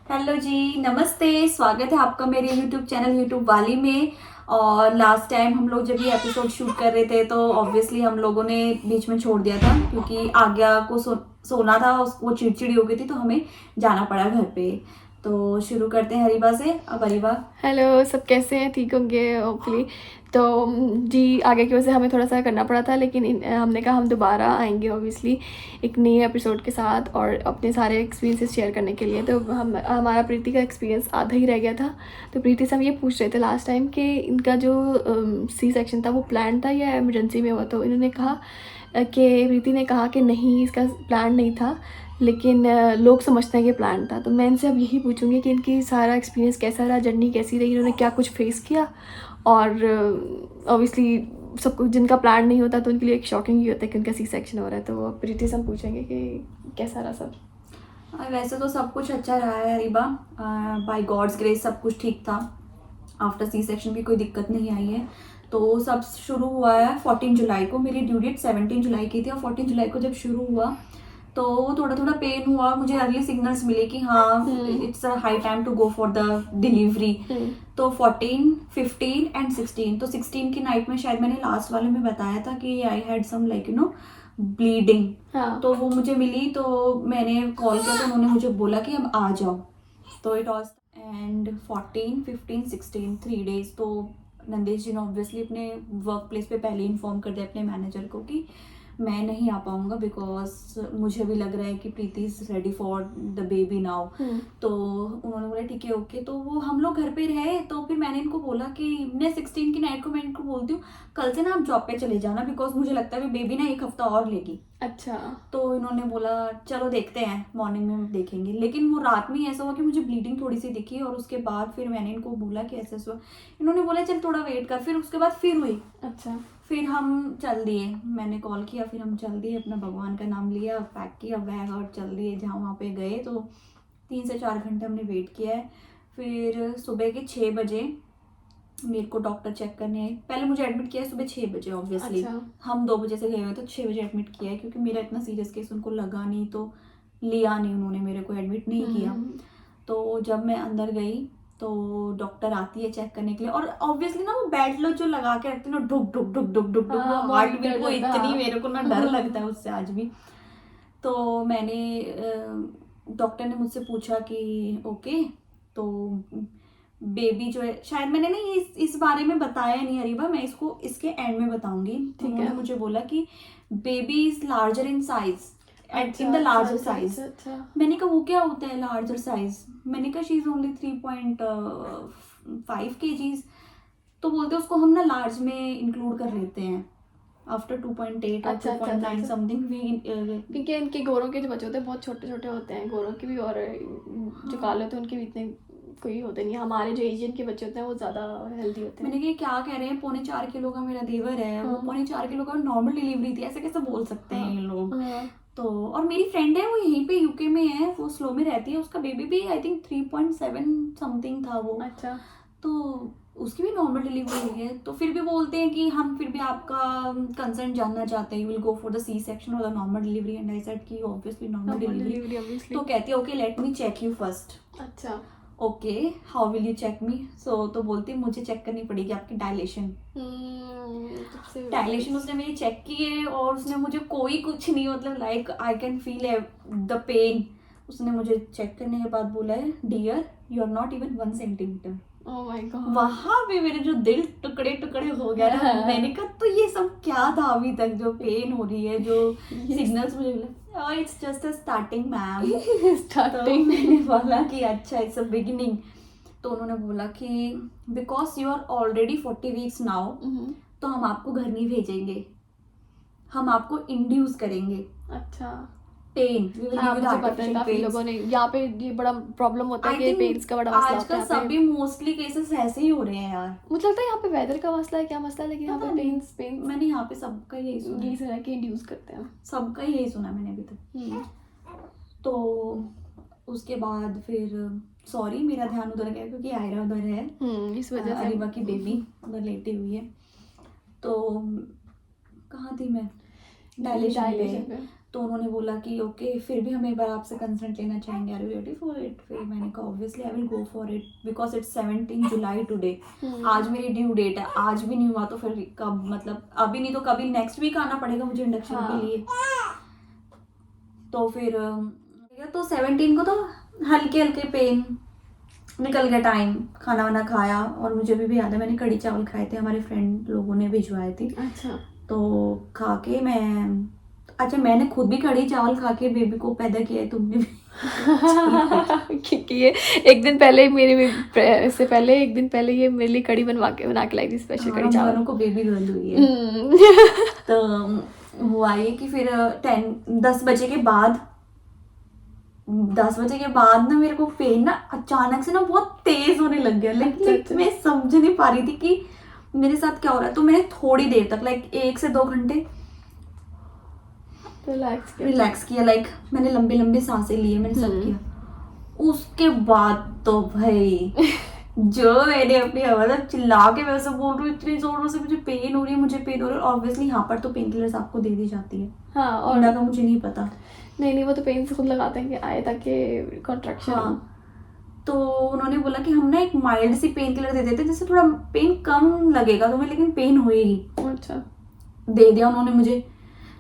Hello जी, नमस्ते। स्वागत है आपका मेरे यूट्यूब चैनल यूट्यूब वाली में। और लास्ट टाइम हम लोग जब ये एपिसोड शूट कर रहे थे तो ऑब्वियसली हम लोगों ने बीच में छोड़ दिया था क्योंकि आज्ञा को सोना था। वो चिड़चिड़ी हो गई थी तो हमें जाना पड़ा घर पे। तो शुरू करते हैं हरीबा से। अब हरीबा। हेलो, सब कैसे हैं? ठीक होंगे होपफुली। तो जी, आगे की वजह से हमें थोड़ा सा करना पड़ा था, लेकिन हमने कहा हम दोबारा आएंगे ऑब्वियसली एक नए एपिसोड के साथ और अपने सारे एक्सपीरियंसेस शेयर करने के लिए। तो हमारा प्रीति का एक्सपीरियंस आधा ही रह गया था। तो प्रीति से हम ये पूछ रहे थे लास्ट टाइम कि इनका जो सी सेक्शन था वो प्लान था या इमरजेंसी में हुआ। तो इन्होंने कहा कि प्रीति ने कहा कि नहीं, इसका प्लान नहीं था, लेकिन लोग समझते हैं कि प्लान था। तो मैं इनसे अब यही पूछूंगी कि इनकी सारा एक्सपीरियंस कैसा रहा, जर्नी कैसी रही, इन्होंने क्या कुछ फेस किया। और ऑब्वियसली सबको जिनका प्लान नहीं होता तो उनके लिए एक शॉकिंग ही होता है कि उनका सी सेक्शन हो रहा है। तो वो प्रीति से हम पूछेंगे कि कैसा रहा सब। वैसे तो सब कुछ अच्छा रहा है हरीबा। बाय गॉड्स ग्रेस सब कुछ ठीक था। आफ्टर सी सेक्शन भी कोई दिक्कत नहीं आई है। तो सब शुरू हुआ है 14 जुलाई को। मेरी ड्यू डेट 17 जुलाई की थी और 14 जुलाई को जब शुरू हुआ तो थोड़ा थोड़ा पेन हुआ और मुझे अर्ली सिग्नल्स मिले कि हाँ it's a high time to go for the delivery. तो 14, 15 एंड 16, तो 16 की नाइट में शायद मैंने लास्ट वाले में बताया था कि I had some like bleeding. हाँ। तो वो मुझे मिली तो मैंने कॉल किया तो उन्होंने मुझे बोला कि अब आ जाओ। तो इट वॉज एंड 14, 15, 16 3 days। तो नंदेश जी ने ऑब्वियसली अपने वर्क प्लेस पे पहले इन्फॉर्म कर दिया अपने मैनेजर को कि मैं नहीं आ पाऊँगा बिकॉज मुझे भी लग रहा है कि Preeti is ready for the baby now. तो उन्होंने बोला ठीक है ओके। तो वो हम लोग घर पे रहे तो फिर मैंने इनको बोला कि मैं 16 की नाइट को मैं इनको बोलती हूँ कल से ना आप जॉब पे चले जाना बिकॉज मुझे लगता है बेबी ना 1 हफ्ता और लेगी। अच्छा। तो इन्होंने बोला चलो देखते हैं मॉर्निंग में देखेंगे। लेकिन वो रात में ही ऐसा हुआ कि मुझे ब्लीडिंग थोड़ी सी दिखी और उसके बाद फिर मैंने इनको बोला कि ऐसा हुआ। इन्होंने बोला चल थोड़ा वेट कर। फिर उसके बाद फिर हुई। अच्छा। फिर हम चल दिए। मैंने कॉल किया फिर हम चल दिए। अपना भगवान का नाम लिया, पैक किया बैग और चल दिए। जहाँ वहाँ पे गए तो 3 से 4 घंटे हमने वेट किया है। फिर सुबह के 6 बजे मेरे को डॉक्टर चेक करने आए। पहले मुझे एडमिट किया है सुबह 6 बजे ऑब्वियसली। अच्छा। हम 2 बजे से गए हुए तो 6 बजे एडमिट किया है क्योंकि मेरा इतना सीरियस केस उनको लगा नहीं तो लिया नहीं, उन्होंने मेरे को एडमिट नहीं किया। तो जब मैं अंदर गई तो डॉक्टर आती है चेक करने के लिए और ऑब्वियसली ना वो बेड लो जो लगा के रखते हैं ना ढुक ढुक ढुक ढुक ढुक ढुक, वो हाँ, हार्ट बीट मॉनिटर वो होता इतनी है। मेरे को ना डर लगता है उससे आज भी। तो मैंने डॉक्टर ने मुझसे पूछा कि ओके तो बेबी जो है शायद मैंने ना इस बारे में बताया नहीं हरीबा, मैं इसको इसके एंड में बताऊंगी। ठीक उन्होंने है। मुझे बोला कि baby is larger in size at in अच्छा द अच्छा लार्जर अच्छा साइज। अच्छा अच्छा। मैंने कहा वो क्या होता है लार्जर साइज। मैंने कहा शी इज ओनली 3.5 kgs। तो बोलते उसको हम ना लार्ज में इंक्लूड कर लेते हैं आफ्टर 2.8 और अच्छा अच्छा अच्छा 2.9 अच्छा। समथिंग वी। क्योंकि इनके गोरों के जो बच्चे होते हैं बहुत छोटे छोटे होते हैं, गोरों के भी, और जो काले होते हैं उनके भी इतने कोई होते नहीं। हमारे जो एशियन के बच्चे होते हैं वो ज़्यादा हेल्दी होते मैंने हैं। कहा क्या कह रहे हैं 4.25 किलो का मेरा देवर है, वो हाँ 4.25 किलो का नॉर्मल डिलीवरी थी, ऐसे कैसे बोल सकते हाँ हैं ये लोग। हाँ। तो और मेरी फ्रेंड है वो यहीं पे यूके में है, वो स्लो में रहती है, उसका बेबी भी आई थिंक 3.7 समथिंग था वो। अच्छा। तो उसकी भी नॉर्मल डिलीवरी हुई है। तो फिर भी बोलते हैं कि हम फिर भी आपका कंसर्न जानना चाहते हैं, you will go for the C section और the normal delivery. And I said कि obviously normal normal delivery. Delivery obviously. तो कहती है okay let me check you first. अच्छा। Okay how will you check me. So तो बोलती है मुझे चेक करनी पड़ेगी आपकी डायलेशन। सबसे डायलेशन उसने मेरी चेक की है और उसने मुझे कोई कुछ नहीं मतलब like I can feel the pain. उसने मुझे चेक करने के बाद बोला है dear you are not even 1 centimetre. Oh my god. वहां पे मेरे जो दिल टुकड़े टुकड़े हो गया ना। मैंने कहा तो ये सब क्या था अभी तक जो पेन हो रही है जो सिग्नल्स मुझे मिले। It's just a starting ma'am. तो स्टार्टिंग। मैंने बोला कि अच्छा इट्स अ बिगिनिंग। तो उन्होंने बोला कि because you are already 40 weeks now तो हम आपको घर नहीं भेजेंगे, हम आपको इंड्यूस करेंगे अच्छा। पेन, वी विल हाँ, गिव यू द मुझे पता है आर्टिफिशियल काफी पेन्स। लोगों ने यहाँ पे ये बड़ा प्रॉब्लम होता है आई कि थिंक पेरेंट्स का बड़ा मसला होता है आजकल यहाँ सभी पे। मोस्टली केसेस ऐसे ही हो रहे हैं यार। मुझे लगता है यहाँ पे वेदर का मसला है, क्या मसला है, लेकिन यहाँ पता पे नहीं, पेन्स पेन्स मैंने यहाँ पे सबका यही सुना यही है। सुना है कि इंड्यूस करते हैं। सबका यही सुना मैंने अभी तक। तो उसके बाद फिर सॉरी मेरा ध्यान उधर गया क्योंकि आयरा उधर है, इस वजह से अरीबा की बेबी उधर लेटी हुई है। तो कहाँ थी मैं, डायलेशन पे। डायलेशन पे। तो उन्होंने बोला कि ओके फिर भी हम एक बार आपसे कंसल्ट लेना चाहेंगे, are you ready for it? फिर मैंने कहा obviously I will go for it because it's 17 July today. आज मेरी ड्यू डेट है, आज भी नहीं हुआ तो फिर कब, मतलब अभी नहीं तो कभी नेक्स्ट वीक आना पड़ेगा मुझे इंडक्शन हाँ। के लिए। तो फिर तो 17 को तो हल्के हल्के पेन, निकल गया टाइम, खाना वाना खाया। और मुझे भी याद है मैंने कढ़ी चावल खाए थे, हमारे फ्रेंड लोगों ने भिजवाए थे। अच्छा। तो खा के मैं, अच्छा मैंने खुद भी कढ़ी चावल खा के बेबी को पैदा किया है, तुमने भी? क्योंकि ये एक दिन पहले मेरे इससे पहले एक दिन पहले ये मेरे लिए कढ़ी बना के लाई थी, स्पेशल कढ़ी हम चावल। दोनों को बेबी गर्ल हुई है। तो हुआ ये कि फिर 10 बजे के बाद ना मेरे को पेन ना अचानक से ना बहुत तेज होने लग गया। अच्छा। मैं समझ नहीं पा रही थी कि मेरे साथ क्या हो रहा है। तो मैंने थोड़ी देर तक 1 से 2 घंटे रिलैक्स किया, मैंने लंबी लंबी सांसें लिए, मैंने सब किया। उसके बाद तो भाई जो मैंने अपनी आवाज़ चिल्ला के वैसे बोल रही हूँ, इतनी जोरों से मुझे पेन हो रही है। ऑब्वियसली यहाँ पर तो पेन किलर्स आपको दे दी जाती है। हाँ, और इंडिया का मुझे नहीं पता। नहीं वो तो पेन से खुद लगाते हैं कि आए ताकि कॉन्ट्रैक्शन। हाँ, तो उन्होंने बोला कि हम ना एक माइल्ड सी पेन किलर दे देते हैं जिससे थोड़ा पेन कम लगेगा तुम्हें, लेकिन पेन होएगी। अच्छा। दे दिया उन्होंने मुझे,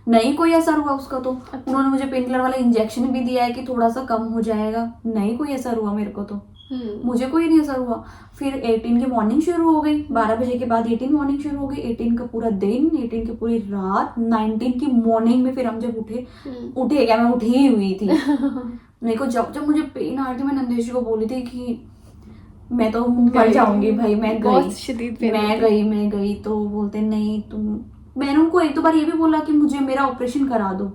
नहीं कोई असर हुआ उसका। तो अच्छा। उन्होंने मुझे पेन किलर वाला इंजेक्शन भी दिया है कि थोड़ा सा कम हो जाएगा, नहीं कोई असर हुआ मेरे को। तो मुझे कोई नहीं असर हुआ। फिर 18 की मॉर्निंग शुरू हो गई, 12 बजे के बाद 18 मॉर्निंग शुरू हो गई। 18 का पूरा दिन, 18 की पूरी रात, 19 की मॉर्निंग में फिर हम जब उठे क्या, मैं उठी ही हुई थी। मेरे को जब मुझे पेन आ रही थी, मैं नंदेश जी को बोली थी कि मैं तो मर जाऊंगी भाई। मैं गई तो बोलते नहीं तुम, मैंने उनको 1-2 बार ये भी बोला कि मुझे मेरा ऑपरेशन करा दो।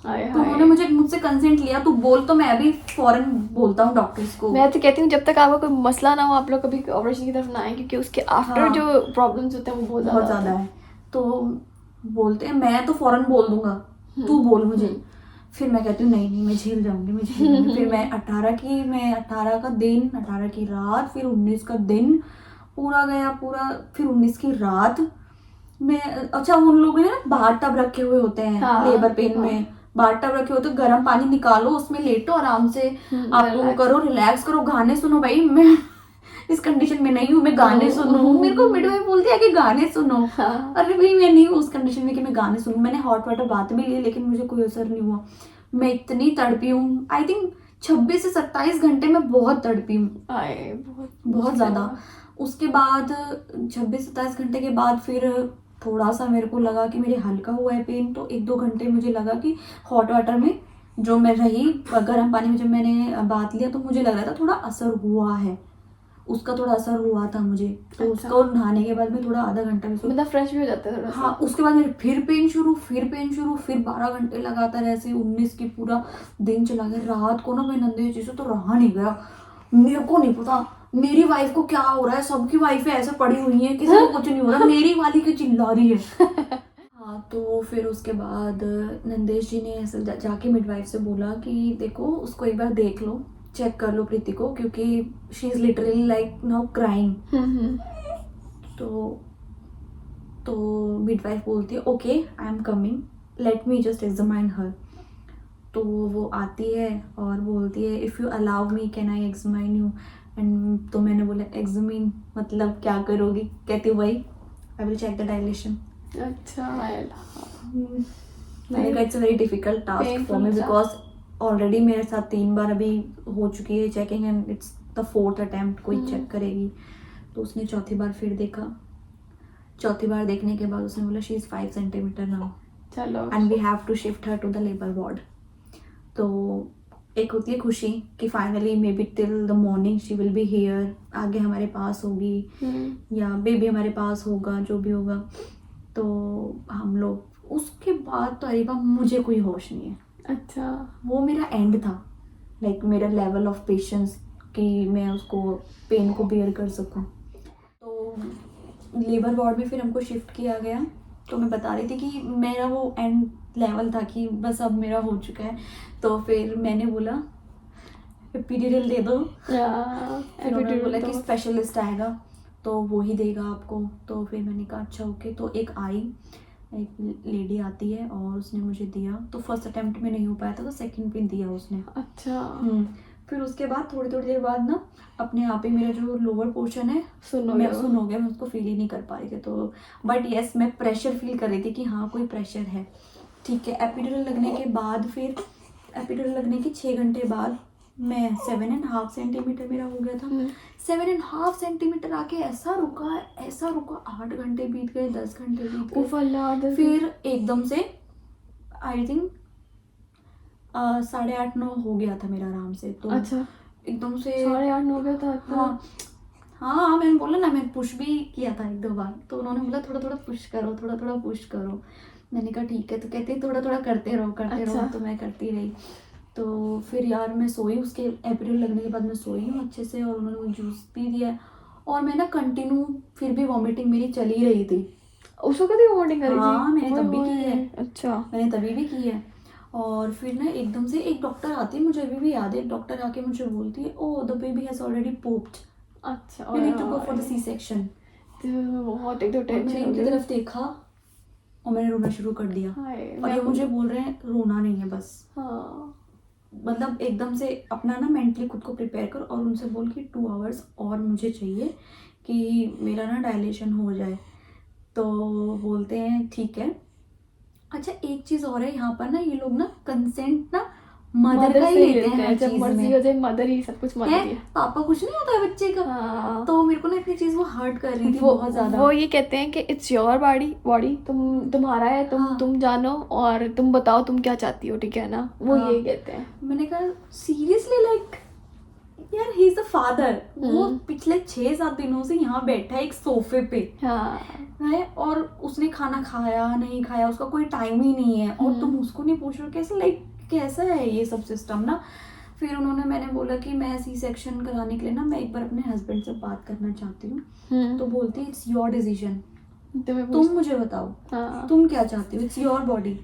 तो उन्होंने मुझसे कंसेंट लिया, तू बोल तो मैं अभी फौरन बोलता हूँ डॉक्टर्स को। मैं तो कहती हूँ जब तक आपका कोई मसला ना हो आप लोग कभी ऑपरेशन की तरफ ना आए, क्योंकि उसके आफ्टर जो प्रॉब्लम्स होते हैं वो बहुत ज़्यादा है। तो बोलते हैं मैं तो फौरन बोल दूंगा, तू बोल मुझे। फिर मैं कहती हूँ नहीं मैं झेल जाऊंगी। फिर मैं 18 का दिन, 18 की रात, फिर 19 का दिन पूरा गया पूरा। फिर 19 की रात में, अच्छा उन लोगों ने ना बाथ टब रखे हुए होते हैं लेबर पेन में, बाथ टब रखे होते, गर्म पानी निकालो, उसमें लेटो आराम से, आप वो करो, रिलैक्स करो, गाने सुनो। भाई मैं इस कंडीशन में नहीं हूँ, मैं गाने सुनूं? मेरे को मिडवाइफ बोलती है कि गाने सुनो। अरे भाई मैं नहीं हूँ उस कंडीशन में कि मैं गाने सुनूं। मैंने हॉट वाटर बात भी लिए लेकिन मुझे कोई असर नहीं हुआ। मैं इतनी तड़पी हूँ, आई थिंक 26 से 27 घंटे में बहुत तड़पी हूँ, बहुत ज्यादा। उसके बाद 26-27 घंटे के बाद फिर थोड़ा सा मेरे को लगा कि मेरे हल्का हुआ है पेन। तो 1-2 घंटे मुझे लगा कि हॉट वाटर में जो मैं रही, गर्म पानी में जब मैंने बात लिया तो मुझे लग रहा था थोड़ा असर हुआ है, उसका थोड़ा असर हुआ था मुझे। तो उसको नहाने के बाद में थोड़ा आधा घंटा में मतलब फ्रेश भी हो जाता है थोड़ा। हाँ, उसके बाद मेरे फिर पेन शुरू, फिर 12 घंटे लगातार ऐसे 19 की पूरा दिन चला गया। रात को ना मैं नंदेश जी से तो रहा नहीं गया। मेरे को नहीं पता मेरी वाइफ को क्या हो रहा है, सबकी वाइफें ऐसे पड़ी हुई हैं, किसी को कुछ नहीं हो रहा, मेरी वाली की चिल्ला रही है। हाँ, तो फिर उसके बाद नंदेश जी ने ऐसे जाके मिडवाइफ से बोला कि देखो उसको एक बार देख लो, चेक कर लो प्रीति को, क्योंकि she is literally like now crying. तो मिडवाइफ बोलती है okay I am coming, let me just examine her. तो वो आती है और बोलती है if you allow me can I examine you. And तो मैंने बोला एग्जामिन मतलब क्या करोगी? कहती वही I will check the dilation. अच्छा। मैंने कहा it's a very difficult task for me because already मेरे साथ 3 बार अभी हो चुकी है checking and it's the 4th attempt कोई चेक करेगी। तो उसने चौथी बार फिर देखा। चौथी बार देखने के बाद उसने बोला शी इज़ 5 सेंटीमीटर नाउ, चलो, and we have to shift her to the labour ward. तो एक होती है खुशी कि finally maybe till the morning she will be here, आगे हमारे पास होगी या बेबी हमारे पास होगा, जो भी होगा। तो हम लोग उसके बाद तो अरे बाप मुझे कोई होश नहीं है। अच्छा, वो मेरा एंड था, लाइक मेरा लेवल ऑफ पेशेंस कि मैं उसको पेन को बेयर कर सकूं। तो लेबर वार्ड में फिर हमको शिफ्ट किया गया। तो मैं बता रही थी कि मेरा वो एंड लेवल था कि बस अब मेरा हो चुका है। तो फिर मैंने बोला एपिड्यूरल दे दो। फिर उन्होंने बोला कि स्पेशलिस्ट आएगा तो वो ही देगा आपको। तो फिर मैंने कहा अच्छा ओके। तो एक आई एक लेडी आती है और उसने मुझे दिया, तो फर्स्ट अटेम्प्ट में नहीं हो पाया था तो सेकंड पे दिया उसने। अच्छा। फिर उसके बाद थोड़ी देर बाद ना अपने आप ही मेरा जो लोअर पोर्शन है सुन हो मैं गया। सुन हो गया, मैं उसको फील ही नहीं कर पा रही थी। तो बट यस, मैं प्रेशर फील कर रही थी कि हाँ कोई प्रेशर है। ठीक है, एपिड्यूरल लगने के बाद, फिर एपिड्यूरल लगने के 6 घंटे बाद मैं 7.5 सेंटीमीटर मेरा हो गया था। 7.5 सेंटीमीटर आके ऐसा रुका 8 घंटे बीत गए, 10 घंटे बीत उफ गए। अल्लाह। फिर एकदम से आई थिंक 8:30-9 हो गया था मेरा आराम से। तो अच्छा, एकदम से 8:30 हो गया था इतना? हाँ हाँ, मैंने बोला ना, मैंने पुश भी किया था 1-2 बार, तो उन्होंने बोला थोड़ा थोड़ा पुश करो, थोड़ा थोड़ा पुश करो। मैंने कहा ठीक है, तो कहते हैं थोड़ा थोड़ा करते रहो करते रहो। अच्छा। तो मैं करती रही। तो फिर यार मैं सोई, उसके एपिड्यूरल लगने के बाद मैं सोई हूँ अच्छे से, और उन्होंने मुझे जूस पी दिया। और मैं ना कंटिन्यू फिर भी वॉमिटिंग मेरी चल ही रही थी। उसको कभी वॉमिटिंग करी थी? हाँ, मैंने ओए तब भी की होए, है। अच्छा। मैंने तभी भी की है। और फिर ना एकदम से एक डॉक्टर आती है, मुझे अभी भी याद है, एक डॉक्टर आके मुझे बोलती है, oh the baby has already popped, अच्छा। You need to go for the C section. बहुत एक तो और मैंने टेंशन हो इनकी गई। तरफ देखा और मैंने रोना शुरू कर दिया। हाय, और मैं ये मुझे बोल रहे हैं रोना नहीं है बस। हाँ। मतलब एकदम से अपना ना मेंटली खुद को प्रिपेयर कर, और उनसे बोल कि 2 आवर्स और मुझे चाहिए कि मेरा ना डायलेशन हो जाए। तो बोलते हैं ठीक है। अच्छा, एक चीज़ और है यहाँ पर ना, ये लोग ना कंसेंट ना मदर का ही से लेते हैं हर जब चीज़ मर्जी में। हो जाए, मदर ही सब कुछ मदर है, ही है। पापा कुछ नहीं होता है बच्चे का। हाँ। तो मेरे को ना इतनी चीज़ वो हर्ट कर रही थी वो बहुत ज़्यादा। वो ये कहते हैं कि इट्स योर बॉडी, तुम्हारा है, हाँ। तुम जानो और तुम बताओ तुम क्या चाहती हो, ठीक है ना? वो हाँ। यही कहते हैं। मैंने कहा सीरियसली, लाइक यार ही इज द फादर। वो पिछले 6-7 दिनों से यहाँ बैठा है एक सोफे पे, हाँ। है, और उसने खाना खाया नहीं खाया, उसका कोई टाइम ही नहीं है, और तुम उसको नहीं पूछ रहे हो। कैसे, लाइक कैसा है ये सब सिस्टम ना। फिर मैंने बोला कि मैं सी सेक्शन कराने के लिए ना मैं एक बार अपने हस्बैंड से बात करना चाहती हूँ। तो बोलती है इट्स योर डिसीजन, तुम मुझे बताओ हाँ। तुम क्या चाहती हो, इट्स योर बॉडी।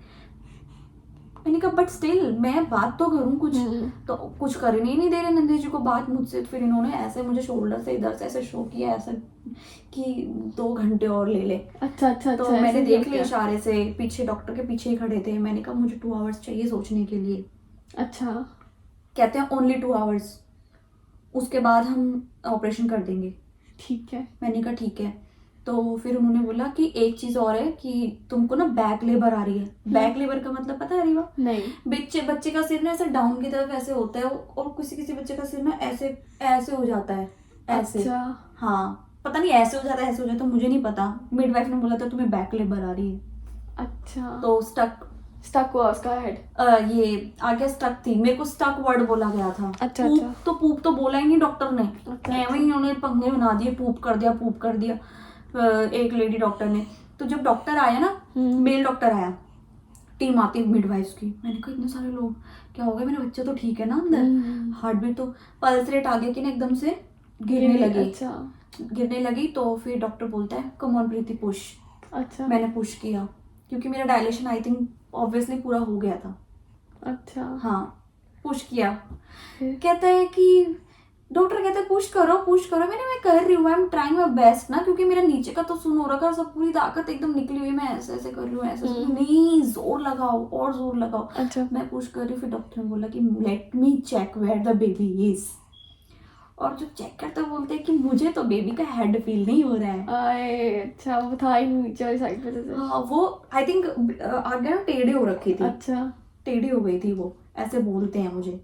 मैंने कहा बट स्टिल मैं बात तो करूँ कुछ। तो कुछ करने ही नहीं दे रहे नंदी जी को बात मुझसे। फिर इन्होंने ऐसे मुझे शोल्डर से इधर से ऐसे शो किया ऐसा कि 2 घंटे और ले ले। अच्छा अच्छा। तो अच्छा, मैंने ऐसे देख किया लिया क्या? इशारे से, पीछे डॉक्टर के पीछे ही खड़े थे। मैंने कहा मुझे 2 आवर्स चाहिए सोचने के लिए। अच्छा। कहते हैं ओनली 2 आवर्स, उसके बाद हम ऑपरेशन कर देंगे। ठीक है। मैंने कहा ठीक है। तो फिर उन्होंने बोला कि एक चीज़ और है कि तुमको ना बैक लेबर आ रही है। बैक लेबर का मतलब पता है रीवा? नहीं। बच्चे का सिर ना ऐसे डाउन की तरफ ऐसे होता है, और किसी बच्चे का सिर ना ऐसे ऐसे हो जाता है, ऐसे। अच्छा। हाँ, पता नहीं ऐसे हो जाता है ऐसे हो जाता है, मुझे नहीं पता। मिडवाइफ ने बोला था तुम्हें बैक लेबर आ रही है। अच्छा। तो स्टक हुआ उसका हेड। ये आगे स्टक थी, मेरे को स्टक वर्ड बोला गया था। अच्छा, पूप अच्छा। तो पूप तो बोला ही नहीं डॉक्टर ने। अच्छा, एवं ही उन्होंने पंगे बना दिए, पूप कर दिया पूप कर दिया। एक लेडी डॉक्टर ने। तो जब डॉक्टर आया ना, मेल डॉक्टर आया, टीम आती है मिडवाइफ्स की। मैंने कहा इतने सारे लोग, क्या हो गया, मेरा बच्चा तो ठीक है ना अंदर? हार्ट बीट तो, पल्स रेट आगे की ना एकदम से गिरने लगी। अच्छा। गिरने लगी। तो फिर डॉक्टर बोलता है कम ऑन प्रीति पुश। अच्छा। मैंने पुश किया क्योंकि मेरा डायलेशन आई थिंक ऑब्वियसली पूरा हो गया था। अच्छा। हाँ, पुश किया। कहता है कि डॉक्टर कहता है पुश करो पुश करो। मैं कर रही हूँ, I am trying my best ना, क्योंकि मेरा नीचे का तो सुन हो रखा है, सब पूरी ताकत एकदम निकली हुई। मैं ऐसे ऐसे कर रही हूँ, ऐसे नहीं, जोर लगाओ और जोर लगाओ। अच्छा। मैं पुश कर रही हूँ। फिर डॉक्टर ने बोला कि let me check where the baby is. और जो चेक करते बोलते हैं कि मुझे तो बेबी का हेड फील नहीं हो रहा है। आए, अच्छा, वो था ही नीचे वाली साइड पे से। हाँ, वो आई थिंक आगे ना टेढ़ी हो रखी थी। अच्छा। टेढ़ी हो गई थी वो, ऐसे बोलते हैं मुझे।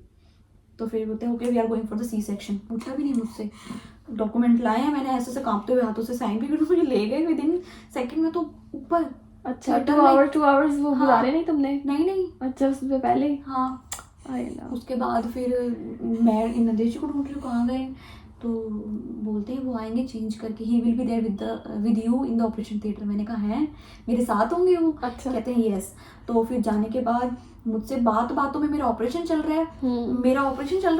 तो फिर बोलते हैं okay we are going for the C section. पूछा भी नहीं मुझसे, डॉक्यूमेंट लाए हैं, मैंने ऐसे कांपते हुए हाथों से साइन भी कर, मुझे ले गए विदिन सेकंड में तो ऊपर। अच्छा, 2 आवर्स वो हाँ। गुजारे नहीं तुमने? नहीं। अच्छा, उससे पहले ही? हाँ। आए ना। उसके बाद फिर मैं नंदेश जी को ढूंढ रही हूँ, कहाँ गए? तो बोलते हैं वो आएंगे चेंज करके, he will be there with you in the operation theatre. मैंने कहा है मेरे साथ होंगे वो? अच्छा। कहते हैं यस। तो फिर जाने के बाद मुझसे बातों में मेरा ऑपरेशन चल रहा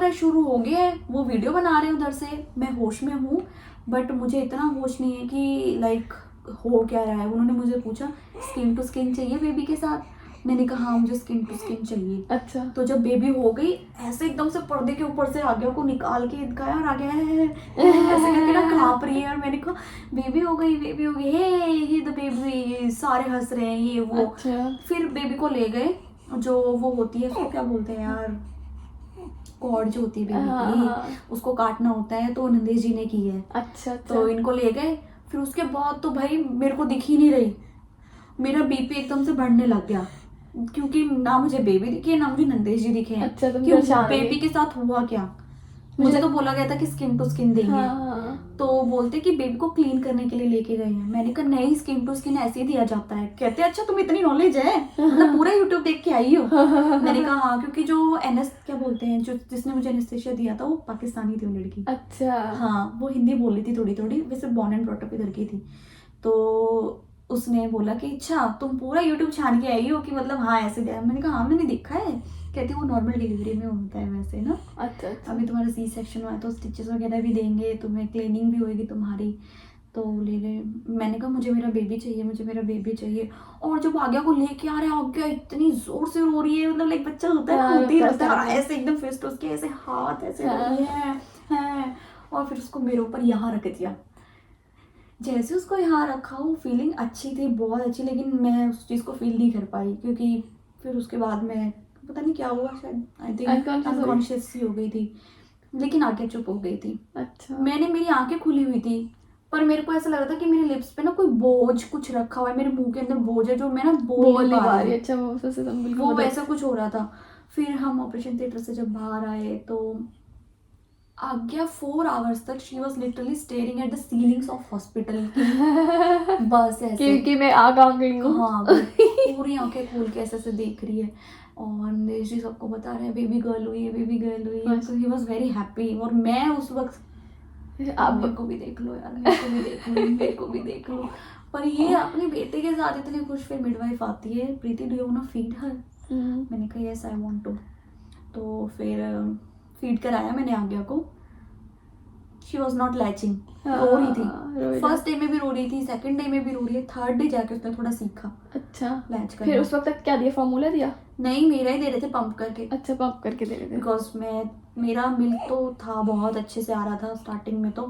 है, शुरू हो गया है, वो वीडियो बना रहे हैं उधर से, मैं होश में हूँ, बट मुझे इतना होश नहीं है कि लाइक हो क्या रहा है। उन्होंने मुझे पूछा स्किन टू स्किन चाहिए बेबी के साथ? मैंने कहा हाँ मुझे स्किन टू स्किन चाहिए। अच्छा। तो जब बेबी हो गई ऐसे एकदम से पर्दे के ऊपर से आगे को निकाल के दिखाया और आगे ऐसे करके ना कांप रही है, और मैंने कहा बेबी हो गई, बेबी हो गई, हे द बेबी, सारे हंस रहे हैं ये वो। अच्छा। फिर बेबी को ले गए, जो वो होती है उसको क्या बोलते हैं यार, कॉर्ड जो होती है बेबी हाँ, की, हाँ। उसको काटना होता है, तो नंदेश जी ने की है। अच्छा। तो इनको ले गए, फिर उसके बाद तो भाई मेरे को दिख ही नहीं रही, मेरा बीपी एकदम से बढ़ने लग गया, क्योंकि ना मुझे बेबी दिखी है ना मुझे नंदेश जी दिखे हैं। अच्छा, तुम क्यों, परेशान हो गई। बेबी के साथ हुआ क्या? मुझे तो बोला गया था कि स्किन टू स्किन देंगे। हाँ। तो बोलते कि बेबी को क्लीन करने के लिए लेके गए हैं। मैंने कहा नहीं, स्किन टू स्किन ऐसे ही दिया जाता है। कहते अच्छा तुम्हें इतनी नॉलेज है, मतलब पूरा यूट्यूब देख के आई हो। मैंने कहा हाँ, क्योंकि जो एनएस क्या बोलते हैं, जो जिसने मुझे एनेस्थेसिया दिया था वो पाकिस्तानी थी वो लड़की। अच्छा। हाँ, वो हिंदी बोल रही थी थोड़ी थोड़ी, वैसे बॉर्न एंड ब्रॉट अप इधर की थी। तो उसने बोला कि अच्छा तुम पूरा यूट्यूब छान के आई हो कि मतलब हाँ ऐसे दिया। मैंने कहा हाँ मैंने देखा है। कहती वो नॉर्मल डिलीवरी में होता है वैसे ना। अच्छा। अच्छा। अभी तुम्हारा सी सेक्शन हुआ है तो स्टिचेस वगैरह भी देंगे तुम्हें, क्लीनिंग भी होएगी तुम्हारी। तो ले गए। मैंने कहा मुझे मेरा बेबी चाहिए, मुझे मेरा बेबी चाहिए। और जब आज्ञा को लेके आ रहे हैं, आज्ञा इतनी जोर से रो रही है, मतलब लाइक बच्चा होता है ना, हाँ, होते ही होता है रहता है, और सामने। ऐसे एकदम फेस टू उसके ऐसे हाथ ऐसे रो रही है। और फिर उसको मेरे ऊपर यहाँ रख दिया। जैसे उसको यहाँ रखा, वो फीलिंग अच्छी थी, बहुत अच्छी, लेकिन मैं उस चीज़ को फील नहीं कर पाई, क्योंकि फिर उसके बाद मैं पता नहीं क्या हुआ, शायद आई थिंक Unconscious हो गई। अनकॉन्शियस सी हो गई थी, लेकिन आगे चुप हो गई थी। अच्छा। मेरी आंखें खुली हुई थी, पर मेरे को ऐसा लग रहा था कि मेरे लिप्स पे ना कोई बोझ कुछ रखा हुआ है, मेरे मुंह के अंदर बोझ है जो मैं ना बोल नहीं पा रही। अच्छा, वो सबसे तुम बिल्कुल वो मतलब- वैसा कुछ हो रहा था। फिर हम ऑपरेशन थिएटर से जब बाहर आए तो आज्ञा 4 आवर्स तक she was literally staring at the ceilings of hospital की, बस ऐसे क्योंकि मैं आ कहाँ गई हूँ। हाँ पूरी आंखें खोल के ऐसे ऐसे देख रही है। और नंदेश जी सबको बता रहे हैं बेबी गर्ल हुई है, बेबी गर्ल हुई है। सो ही वॉज वेरी हैप्पी। और मैं उस वक्त अब मेरे को भी देख लो यार, मेरे को भी देख लो, मेरे को भी देख लो। पर ये अपने बेटे के साथ इतनी खुश। फिर मिडवाइफ आती है, Preeti do you want to feed her? मैंने कहा यस आई वांट टू। तो फिर फीड कराया मैंने आज्ञा को। शी वॉज नॉट लैचिंग, रो रही थी। फर्स्ट डे में भी रो रही थी, सेकंड डे में भी रो रही है, थर्ड डे जाके उसने थोड़ा सीखा अच्छा लैच करना। फिर उस वक्त तक क्या दिया, फॉर्मूला दिया? नहीं, मेरा ही दे रहे थे पंप करके। अच्छा, पंप करके दे रहे थे। बिकॉज मेरा मिल्क तो था, बहुत अच्छे से आ रहा था स्टार्टिंग में तो,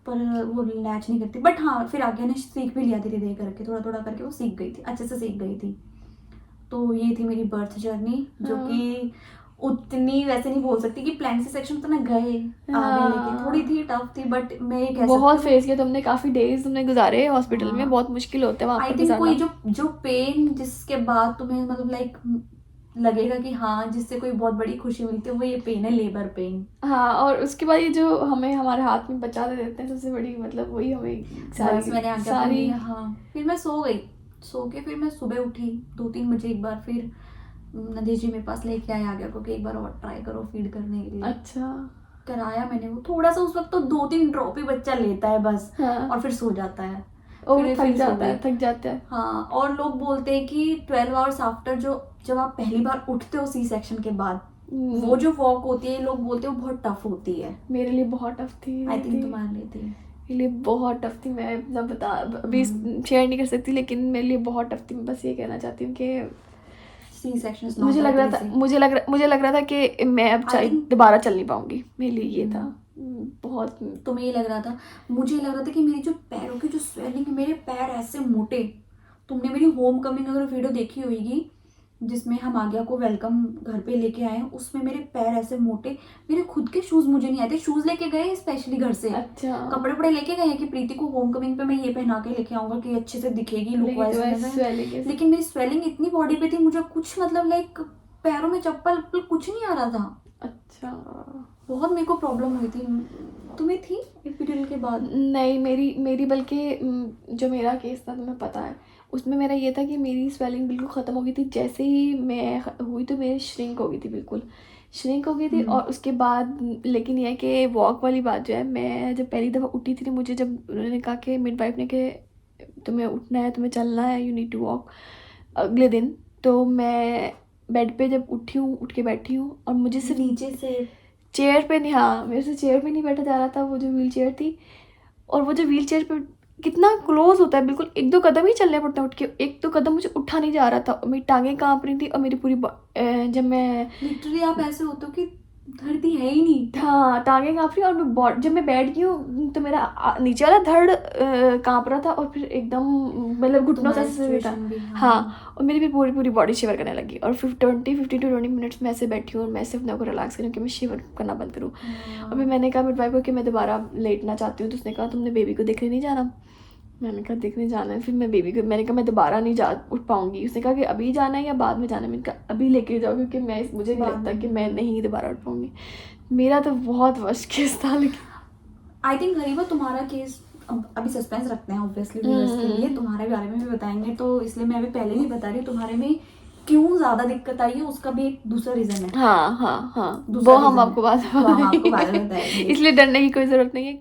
पर वो लैच नहीं करती। बट हाँ, फिर आगे ने सीख भी लिया धीरे धीरे करके, थोड़ा थोड़ा करके वो सीख गई थी, अच्छे से सीख गई थी। तो ये थी मेरी बर्थ जर्नी, जो कि उतनी वैसे नहीं बोल सकती कि प्लान सी सेक्शन तो ना गए आगे, लेकिन थोड़ी थी टफ थी। बट मैं ये कह बहुत सकती फेस किया तुमने, काफी डेज तुमने गुजारे हॉस्पिटल में, हाँ। बहुत मुश्किल होता है वहाँ आई पर थिंक गुजारना। कोई जो पेन जिसके बाद तुम्हें मतलब लाइक लगेगा कि हाँ जिससे कोई बहुत बड़ी खुशी मिलती है, वो ये पेन है, लेबर पेन। हाँ, और उसके बाद ये जो हमें हमारे हाथ में बचा दे देते हैं, सबसे बड़ी मतलब वही हमें बस मैंने आज्ञा को सारी लिया। हाँ, फिर मैं सो गई। सो के फिर मैं सुबह उठी 2-3 बजे एक बार। फिर नंदेश जी मेरे पास लेके आए आज्ञा को कि एक बार और ट्राई करो फीड करने के लिए। अच्छा। कराया मैंने। वो थोड़ा सा उस वक्त तो 2-3 ड्रॉप ही बच्चा लेता है बस, हाँ। और फिर सो जाता है। और फिर थक सो जाता है, गई। थक जाता है। हाँ, और लोग बोलते हैं कि 12 आवर्स आफ्टर जब आप पहली बार उठते हो सी सेक्शन के बाद, वो जो वॉक होती है, लोग बोलते हैं वो बहुत टफ होती है। मेरे लिए बहुत टफ थी। आई थिंक तुम्हारे लिए थी। मेरे लिए बहुत टफ थी, मैं मतलब बता अभी शेयर नहीं कर सकती, लेकिन मेरे लिए बहुत टफ थी। मैं बस ये कहना चाहती हूँ कि सी सेक्शन मुझे लग रहा था कि मैं अब दोबारा चल नहीं पाऊंगी। मेरे लिए ये था बहुत। तुम्हें ये लग रहा था, मुझे लग रहा था कि मेरी जो पैरों की जो स्वेलिंग है, मेरे पैर ऐसे मोटे। तुमने मेरी होम कमिंग अगर वीडियो देखी होगी जिसमें हम आज्ञा को वेलकम घर पे लेके आए, उसमें मेरे पैर ऐसे मोटे। मेरे खुद के शूज मुझे नहीं आते, शूज लेके गए स्पेशली घर से। अच्छा। कपड़े वपड़े लेके गए कि प्रीति को होम कमिंग पे मैं ये पहना के लेके आऊंगा कि अच्छे से दिखेगी, लुक वाइज। लेकिन मेरी स्वेलिंग इतनी बॉडी पे थी, मुझे कुछ मतलब लाइक पैरों में चप्पल कुछ नहीं आ रहा था। अच्छा। बहुत मेरे को प्रॉब्लम हुई थी। तुम्हें थी एपिड्यूरल के बाद? नहीं, मेरी बल्कि जो मेरा केस था तुम्हें पता है, उसमें मेरा ये था कि मेरी स्वेलिंग बिल्कुल ख़त्म हो गई थी। जैसे ही मैं हुई तो मेरी श्रिंक हो गई थी, बिल्कुल श्रिंक हो गई थी। और उसके बाद लेकिन यह है कि वॉक वाली बात जो है, मैं जब पहली दफ़ा उठी थी, मुझे जब उन्होंने कहा कि मिडवाइफ ने कि तुम्हें उठना है, तुम्हें चलना है, यू नीड टू वॉक अगले दिन, तो मैं बेड पे जब उठी हूँ, उठ के बैठी हूँ, और मुझे सिर्फ नीचे से चेयर पे नहीं, हाँ मेरे से चेयर पे नहीं बैठा जा रहा था, वो जो व्हील चेयर थी। और वो जो व्हील चेयर पे कितना क्लोज होता है, बिल्कुल 1-2 कदम ही चलने पड़ते हैं उठ के, 1-2 कदम मुझे उठा नहीं जा रहा था, और मेरी टांगें कांप रही थी, और मेरी पूरी जब मैं लिटरली आप ऐसे होते हो कि धरती है ही नहीं। हाँ टांगें कांप रही, और मैं जब मैं बैठ गई हूँ तो मेरा नीचे वाला धड़ कांप रहा था, और फिर एकदम मतलब घुटनों तुम्हारी से था। situation भी, हाँ, और मेरी भी पूरी पूरी बॉडी शिवर करने लगी, और 15 to 20 मिनट्स में ऐसे बैठी हूँ, और मैं सिर्फ अपने को रिलैक्स करूँ कि मैं शिवर करना बंद करूँ। और फिर मैंने कहा मिडवाइफ को कि मैं दोबारा लेटना चाहती हूँ, तो उसने कहा तुमने बेबी को देखने नहीं जाना? मैंने कहा देखने जाना है। फिर मैं बेबी को, मैंने कहा मैं दोबारा नहीं जा उठ पाऊंगी। उसने कहा कि अभी जाना है या बाद में जाना है? मैंने कहा अभी लेके जाओ, क्योंकि मुझे नहीं लगता कि मैं नहीं दोबारा उठ पाऊंगी। मेरा तो बहुत वर्स्ट केस था, लेकिन आई थिंक गरीबा तुम्हारा केस अभी सस्पेंस रखते हैं ऑब्वियसली व्यूअर्स के लिए, तुम्हारे बारे में भी बताएंगे, तो इसलिए मैं अभी पहले नहीं बता रही तुम्हारे में क्यों ज्यादा दिक्कत आई है, उसका भी एक दूसरा रीजन है। हाँ दूसरा वो हम reason आपको है। बाद वो हम आपको बाद में में बताएंगे। इसलिए डरने की कोई जरूरत नहीं है।